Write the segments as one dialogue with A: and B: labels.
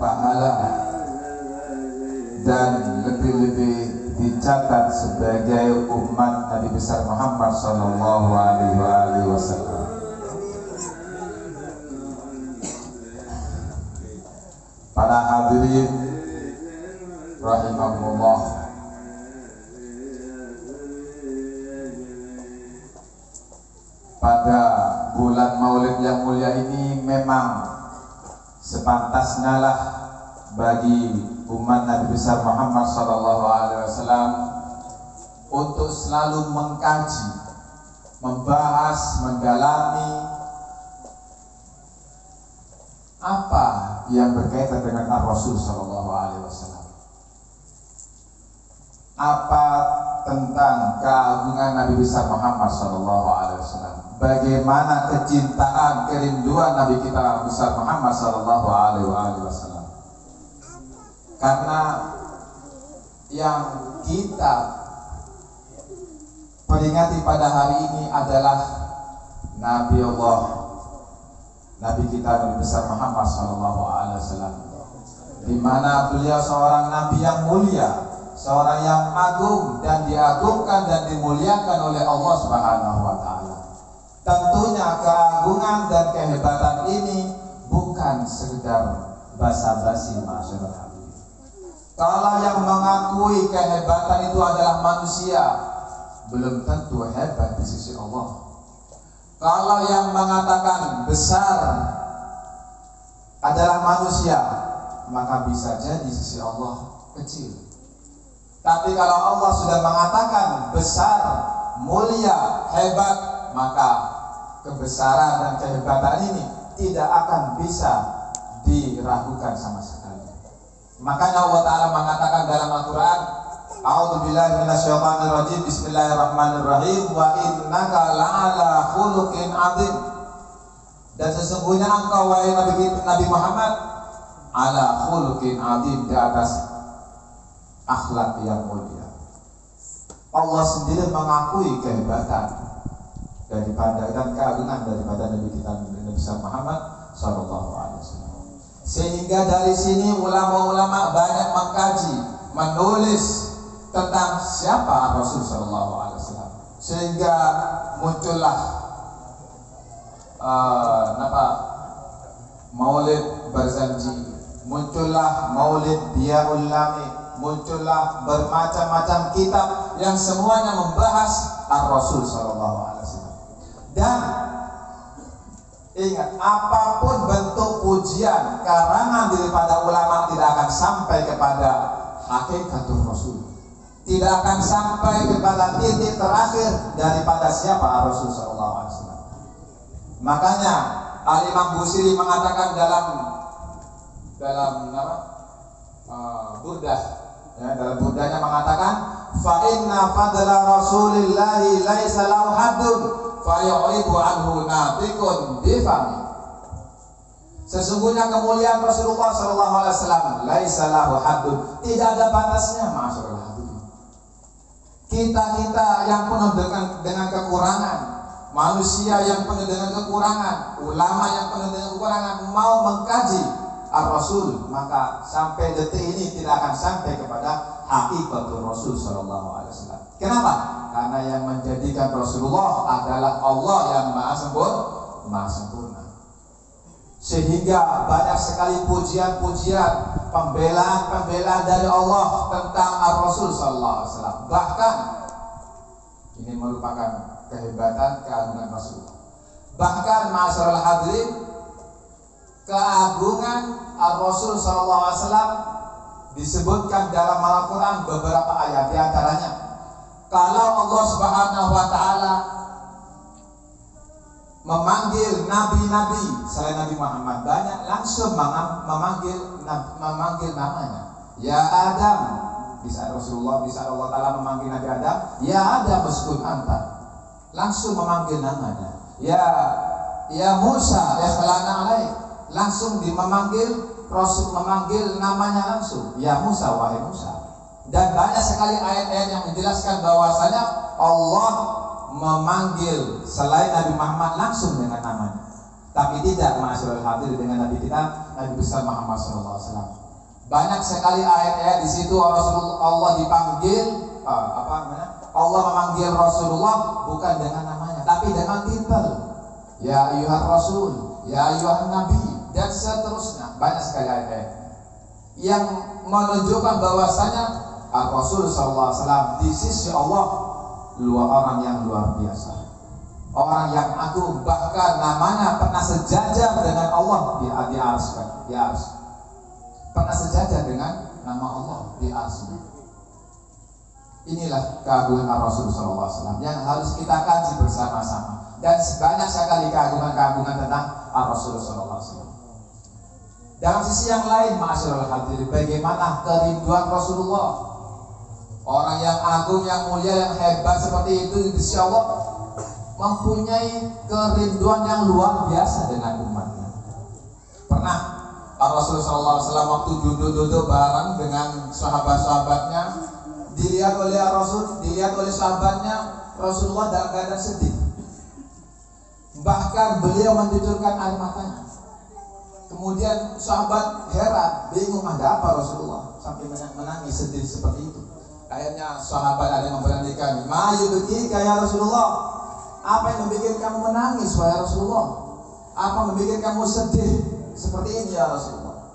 A: pahala dan lebih-lebih dicatat sebagai umat Nabi besar Muhammad sallallahu alaihi wasallam. Para hadirin rahimahumullah, pada bulan Maulid yang mulia ini memang sepantasnya lah bagi umat Nabi besar Muhammad sallallahu alaihi wasallam untuk selalu mengkaji, membahas, mendalami apa yang berkaitan dengan Ar-Rasul sallallahu alaihi wasallam. Apa tentang keagungan Nabi besar Muhammad sallallahu alaihi wasallam. Bagaimana kecintaan, kerinduan Nabi kita besar Muhammad sallallahu alaihi wasallam. Karena yang kita peringati pada hari ini adalah Nabi Allah, Nabi kita Nabi besar Muhammad sallallahu alaihi wasallam, di mana beliau seorang nabi yang mulia, seorang yang agung dan diagungkan dan dimuliakan oleh Allah Subhanahu wa taala. Tentunya keagungan dan kehebatan ini bukan sekedar basa-basi masyarakat hadirin. Kalau yang mengakui kehebatan itu adalah manusia, belum tentu hebat di sisi Allah. Kalau yang mengatakan besar adalah manusia, maka bisa jadi di sisi Allah kecil. Tapi kalau Allah sudah mengatakan besar, mulia, hebat, maka kebesaran dan kehebatan ini tidak akan bisa diragukan sama sekali. Makanya Allah Ta'ala mengatakan dalam Al-Quran, A'udzubillahi minasyaitonir rajim, Bismillahirrahmanirrahim, wa innaka la'ala khuluqin 'adzim. Dan sesungguhnya engkau wahai Nabi Muhammad ala khuluqin 'adzim, di atas akhlak yang mulia. Allah sendiri mengakui kehebatan daripada dan keagungan daripada Nabi kita Nabi Muhammad sallallahu alaihi wasallam. Sehingga dari sini ulama-ulama banyak mengkaji, menulis tentang siapa Rasul sallallahu alaihi wasallam. Sehingga muncullah Maulid Barzanji, muncullah Maulid Diyaul Lami, muncullah bermacam-macam kitab yang semuanya membahas Ar-Rasul sallallahu alaihi wasallam. Dan ingat, apapun bentuk pujian karangan daripada ulama tidak akan sampai kepada hakikatul Rasul, tidak akan sampai kepada titik terakhir daripada siapa Rasul sallallahu alaihi wasallam. Makanya Al-Imam Busiri mengatakan dalam burdah, ya, dalam burdahnya mengatakan, fa inna fadla Rasulillahi laisa lahu haddun fa yu'ribu anhu natiqun bifami. Sesungguhnya kemuliaan Rasulullah sallallahu alaihi wasallam laisa lahu haddun, tidak ada batasnya, masyaallah. Kita yang penuh dengan kekurangan, manusia yang penuh dengan kekurangan, ulama yang penuh dengan kekurangan, mau mengkaji Ar-Rasul, maka sampai detik ini tidak akan sampai kepada hakikatul Rasul sallallahu alaihi wasallam. Kenapa? Karena yang menjadikan Rasulullah adalah Allah yang maha sempurna. Sehingga banyak sekali pujian-pujian, pembelaan-pembelaan dari Allah tentang Ar-Rasul sallallahu alaihi wasallam. Bahkan ini merupakan kehebatan keagungan Rasulullah. Bahkan ma'asyiral hadirin, keagungan Ar-Rasul sallallahu alaihi wasallam disebutkan dalam Al-Qur'an beberapa ayat. Di antaranya, kalau Allah Subhanahu wa taala memanggil nabi-nabi selain Nabi Muhammad, banyak langsung memanggil namanya. Ya Adam, di saat Rasulullah, di saat Allah Ta'ala memanggil Nabi Adam, ya Adam uskun anta, langsung memanggil namanya. Ya Musa, ya khalaqna alaik, langsung memanggil Rasul, memanggil namanya langsung. Ya Musa, wahai Musa. Dan banyak sekali ayat-ayat yang menjelaskan bahwasanya Allah memanggil selain Nabi Muhammad langsung dengan namanya. Tapi tidak, ma'asyiral hadirin, dengan Nabi kita, Nabi besar Muhammad SAW. Banyak sekali ayat-ayat di situ Allah dipanggil, Allah memanggil Rasulullah bukan dengan namanya, tapi dengan titel. Ya ayyuhar Rasul, ya ayyuhan Nabi, dan seterusnya. Banyak sekali ayat-ayat yang menunjukkan bahwasanya Rasul SAW di sisi Allah orang yang luar biasa, orang yang agung, bahkan namanya pernah sejajar dengan Allah di ars, pernah sejajar dengan nama Allah di ars. Inilah keagungan Rasul SAW yang harus kita kaji bersama-sama, dan banyak sekali keagungan-keagungan tentang Rasul SAW. Dalam sisi yang lain, ma'asyiral hadirin, bagaimana kerinduan Rasulullah, orang yang agung, yang mulia, yang hebat seperti itu di sisi Allah, mempunyai kerinduan yang luar biasa dengan umatnya. Pernah Rasulullah SAW waktu duduk bareng dengan sahabat-sahabatnya, dilihat oleh Rasul, dilihat oleh sahabatnya, Rasulullah dalam keadaan sedih. Bahkan beliau mencucurkan air matanya. Kemudian sahabat heran, bingung, ada apa Rasulullah sampai menangis sedih seperti itu. Akhirnya sahabat ada yang memberanikan, "Ma yubkika ya Rasulullah?" Apa yang membuat kamu menangis wahai Rasulullah? Apa yang membuat kamu sedih seperti ini ya Rasulullah?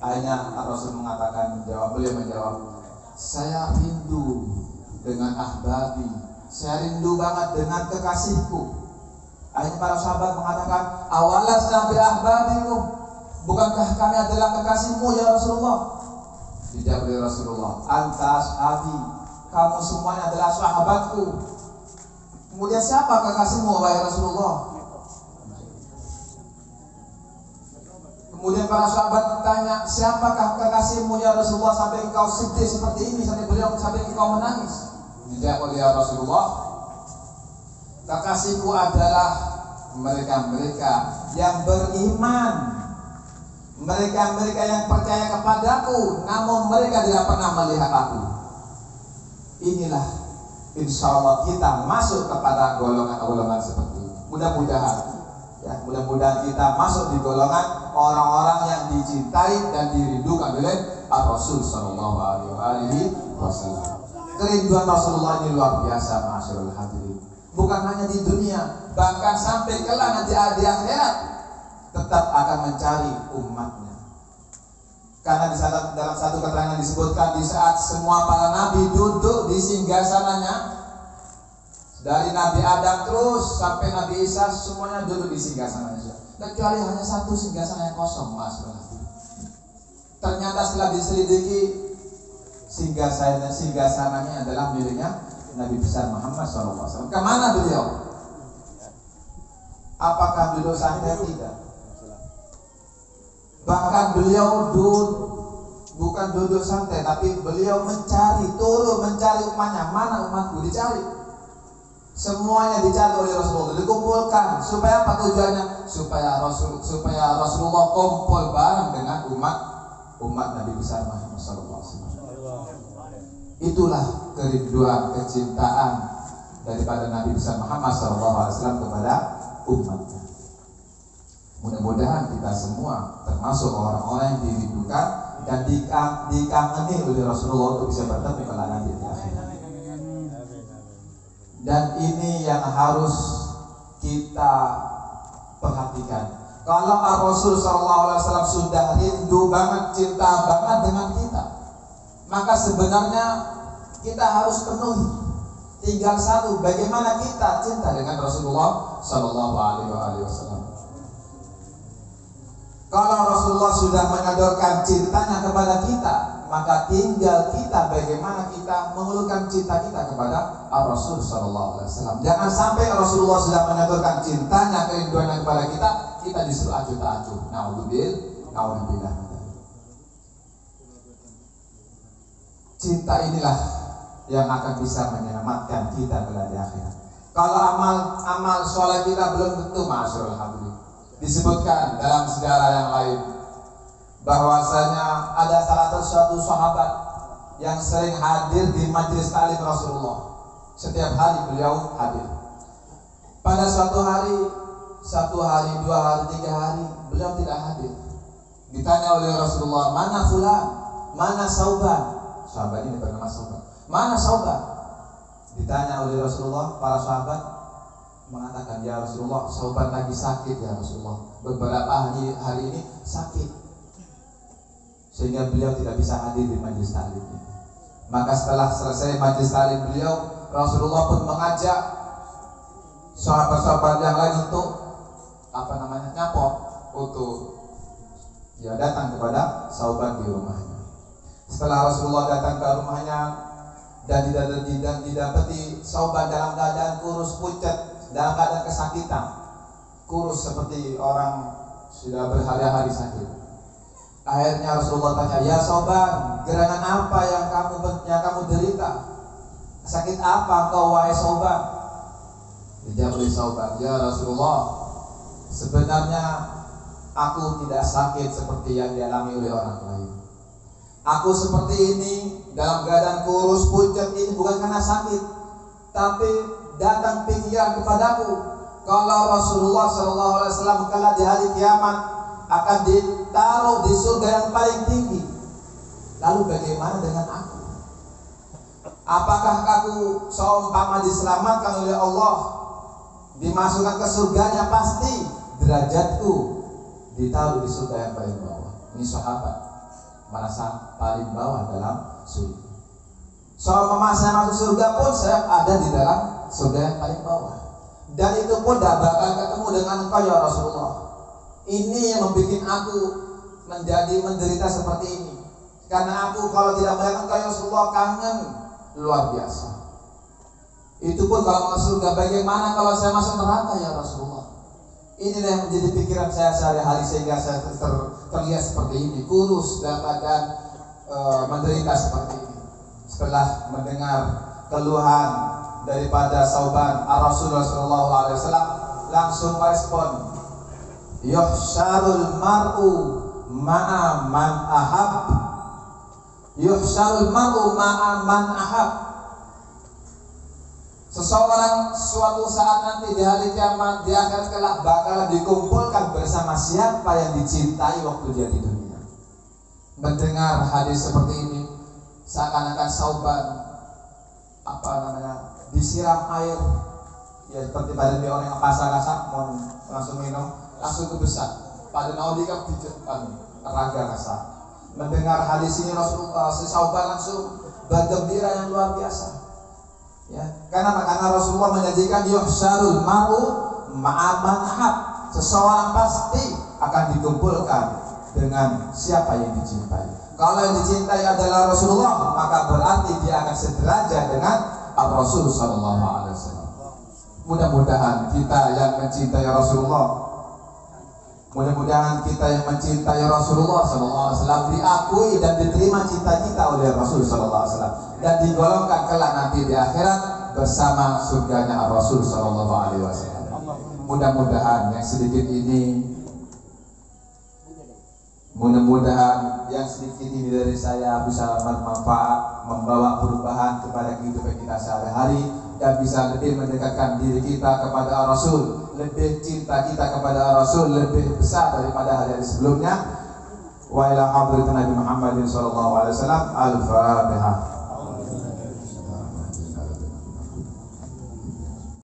A: Akhirnya Rasul mengatakan, beliau menjawab, "Saya rindu dengan ahbabi, saya rindu banget dengan kekasihku." Akhirnya para sahabat mengatakan, "Awalasna bi ahbabikum, bukankah kami adalah kekasihmu ya Rasulullah?" Dijawab oleh Rasulullah, "Anta ashabi, kamu semuanya adalah sahabatku." Kemudian siapa kekasihmu wahai Rasulullah? Kemudian para sahabat bertanya, "Siapakah kekasihmu ya Rasulullah sampai engkau sedih seperti ini, sampai engkau menangis?" Dijawab oleh Rasulullah, "Kekasihku adalah mereka-mereka yang beriman, mereka-mereka yang percaya kepadaku, namun mereka tidak pernah melihat aku." Inilah insya Allah kita masuk kepada golongan-golongan seperti ini. Mudah-mudahan kita masuk di golongan orang-orang yang dicintai dan dirindukan oleh Rasul Sallallahu Alaihi Wasallam. Kerinduan Rasulullah ini luar biasa, ma'asyiral hadirin. Bukan hanya di dunia, bahkan sampai kelak nanti di akhirat tetap akan mencari umatnya. Karena dalam satu keterangan disebutkan, di saat semua para nabi duduk di singgasananya, dari Nabi Adam terus sampai Nabi Isa, semuanya duduk di singgasananya, kecuali hanya satu singgasana yang kosong, Mas. Ternyata setelah diselidiki, singgasananya adalah miliknya Nabi besar Muhammad SAW. Kemana beliau? Apakah duduk santai? Tidak. Bahkan beliau bukan duduk santai, tapi beliau turun mencari umatnya. Mana umatku? Dicari. Semuanya dicari oleh Rasulullah, dikumpulkan. Supaya apa tujuannya? Supaya Rasulullah kumpul bareng dengan umat Nabi besar Muhammad SAW. Itulah kerinduan, kecintaan daripada Nabi besar Muhammad SAW kepada umatnya. Mudah-mudahan kita semua termasuk orang-orang yang dirindukan dan dikangeni oleh Rasulullah untuk bisa bertemu kelak nanti di akhirat. Dan ini yang harus kita perhatikan. Kalau Rasul SAW sudah rindu banget, cinta banget dengan kita, maka sebenarnya kita harus penuhi. Tinggal satu, bagaimana kita cinta dengan Rasulullah Sallallahu Alaihi Wasallam. Kalau Rasulullah sudah menyodorkan cintanya kepada kita, maka tinggal kita bagaimana kita mengeluhkan cinta kita kepada Rasul Sallallahu Alaihi Wasallam. Jangan sampai Rasulullah sudah menyodorkan cintanya, kerinduannya kepada kita disuruh acuh tak acuh. Naudzubillah. Cinta inilah yang akan bisa menyelamatkan kita kelak di akhirat. Kalau amal soleh kita belum tentu, ma'asyiral hadirin. Disebutkan dalam sejarah yang lain bahwasanya ada salah satu sahabat yang sering hadir di majelis taklim Rasulullah. Setiap hari beliau hadir. Pada suatu hari, 1 hari, 2 hari, 3 hari, beliau tidak hadir. Ditanya oleh Rasulullah, mana fulan, mana Sauban? Sahabat ini bernama Sauban. Mana Sauban? Ditanya oleh Rasulullah, para sahabat mengatakan, ya Rasulullah, Sauban lagi sakit ya Rasulullah. Beberapa hari ini sakit, sehingga beliau tidak bisa hadir di majlis taklim ini. Maka setelah selesai majlis taklim beliau, Rasulullah pun mengajak sahabat-sahabat yang lain untuk nyapot, untuk ya datang kepada Sauban di rumahnya. Setelah Rasulullah datang ke rumahnya dan didapati Sauban dalam keadaan kurus pucat, dalam keadaan kesakitan, kurus seperti orang sudah berhari-hari sakit. Akhirnya Rasulullah tanya, ya Sauban, gerangan apa yang kamu derita? Sakit apa engkau wahai Sauban? Dijawab oleh Sauban, ya Rasulullah, sebenarnya aku tidak sakit seperti yang dialami oleh orang lain. Aku seperti ini dalam keadaan kurus pucat ini bukan karena sakit, tapi datang pikiran kepadaku kalau Rasulullah SAW kelak di hari kiamat akan ditaruh di surga yang paling tinggi. Lalu bagaimana dengan aku? Apakah aku seumpama diselamatkan oleh Allah, dimasukkan ke surganya? Pasti derajatku ditaruh di surga yang paling bawah. Ini sahabat merasa paling bawah dalam surga. Seumpama saya masuk surga pun saya ada di dalam surga yang paling bawah. Dan itu pun tidak bakal ketemu dengan engkau ya Rasulullah. Ini yang membuat aku menjadi menderita seperti ini. Karena aku kalau tidak melihat engkau ya Rasulullah kangen luar biasa. Itu pun kalau masuk surga, bagaimana kalau saya masuk neraka ya Rasulullah? Inilah yang menjadi pikiran saya sehari-hari sehingga saya terlihat seperti ini, kurus dan badan menderita seperti ini. Setelah mendengar keluhan daripada Sauban, Rasulullah SAW langsung merespon, yuhsyarul mar'u ma'a man ahab. Yuhsyarul mar'u ma'a man ahab. Seseorang suatu saat nanti di hari kiamat, di akhirat kelak bakal dikumpulkan bersama siapa yang dicintai waktu dia di dunia. Mendengar hadis seperti ini, seakan-akan Sauban disiram air, ya seperti pada orang yang pasang-pasang mau langsung minum, langsung kebesak. Pada naudika raga rasa. Mendengar hadis ini Rasulullah Sauban langsung bergembira yang luar biasa. Ya, karena Rasulullah menjanjikan yuhsyarul mar'u ma'aman ahab. Seseorang pasti akan dikumpulkan dengan siapa yang dicintai. Kalau yang dicintai adalah Rasulullah, maka berarti dia akan sederajat dengan Rasul sallallahu alaihi wasallam. Mudah-mudahan kita yang mencintai Rasulullah, mudah-mudahan kita yang mencintai Rasulullah sallallahu alaihi wasallam diakui dan diterima cinta kita oleh Rasul sallallahu alaihi wasallam dan digolongkan kelak nanti di akhirat bersama surganya Rasul sallallahu alaihi wasallam. Mudah-mudahan yang sedikit ini, mudah-mudahan yang sedikit ini dari saya bisa bermanfaat, membawa perubahan kepada kehidupan kita sehari-hari dan bisa lebih mendekatkan diri kita kepada Rasul, lebih cinta kita kepada Rasul lebih besar daripada hari-hari sebelumnya. Wa ila hadratin Nabi Muhammadin sallallahu alaihi wasallam. Al-Fatihah.